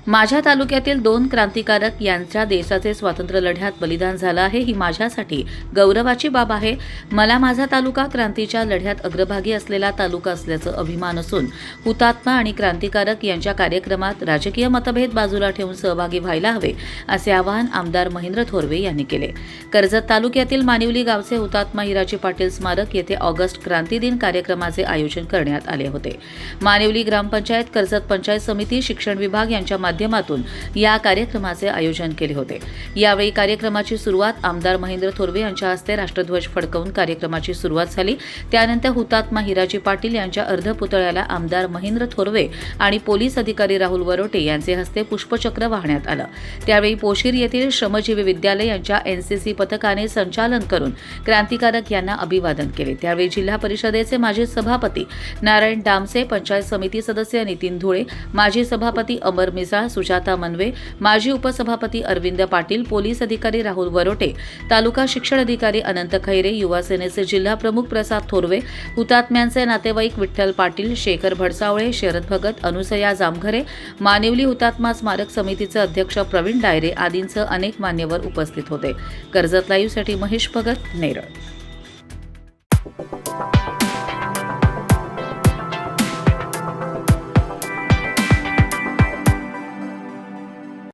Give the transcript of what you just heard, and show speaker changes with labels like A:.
A: माझ्या तालुक्यातील 2 क्रांतिकारक यांच्या देशाचे स्वातंत्र्य लढ्यात बलिदान झालं आहे। ही माझ्यासाठी गौरवाची बाब आहे। मला माझा तालुका क्रांतीच्या लढ्यात अग्रभागी असलेला तालुका असल्याचं अभिमान असून हुतात्मा आणि क्रांतिकारक यांच्या कार्यक्रमात राजकीय मतभेद बाजूला ठेवून सहभागी व्हायला हवे असे आवाहन आमदार महेंद्र थोरवे यांनी केले। कर्जत तालुक्यातील मानिवली गावचे हुतात्मा हिराजी पाटील स्मारक येथे ऑगस्ट क्रांती दिन कार्यक्रमाचे आयोजन करण्यात आले होते। मानिवली ग्रामपंचायत, कर्जत पंचायत समिती, शिक्षण विभाग यांच्या माध्यमातून या कार्यक्रमाचे आयोजन केले होते। यावेळी कार्यक्रमाची सुरुवात आमदार महेंद्र थोरवे यांच्या हस्ते राष्ट्रध्वज फडकवून कार्यक्रमाची सुरुवात झाली। त्यानंतर हुतात्मा हिराजी पाटील यांच्या अर्धपुतळ्याला आमदार महेंद्र थोरवे आणि पोलीस अधिकारी राहुल वरोटे यांचे हस्ते पुष्पचक्र वाहण्यात आलं। त्यावेळी पोशीर येथील श्रमजीवी विद्यालय यांच्या एनसीसी पथकाने संचालन करून क्रांतिकारक यांना अभिवादन केले। त्यावेळी जिल्हा परिषदेचे माजी सभापती नारायण डामसे, पंचायत समिती सदस्य नितीन धुळे, माजी सभापती अमर मिसाळ, सुजाता मनवे, माजी उपसभापती अरविंद पाटील, पोलीस अधिकारी राहुल वरोटे, तालुका शिक्षण अधिकारी अनंत खैरे, युवा सेनेचे जिल्हा प्रमुख प्रसाद थोरवे, हुतात्म्यांचे नातेवाईक विठ्ठल पाटील, शेखर भडसावळे, शरद भगत, अनुसया जामघरे, मानिवली हुतात्मा स्मारक समितीचे अध्यक्ष प्रवीण डायरे आदींसह अनेक मान्यवर उपस्थित होते। कर्जत लाईव्हसाठी महेश भगत, नेरळ।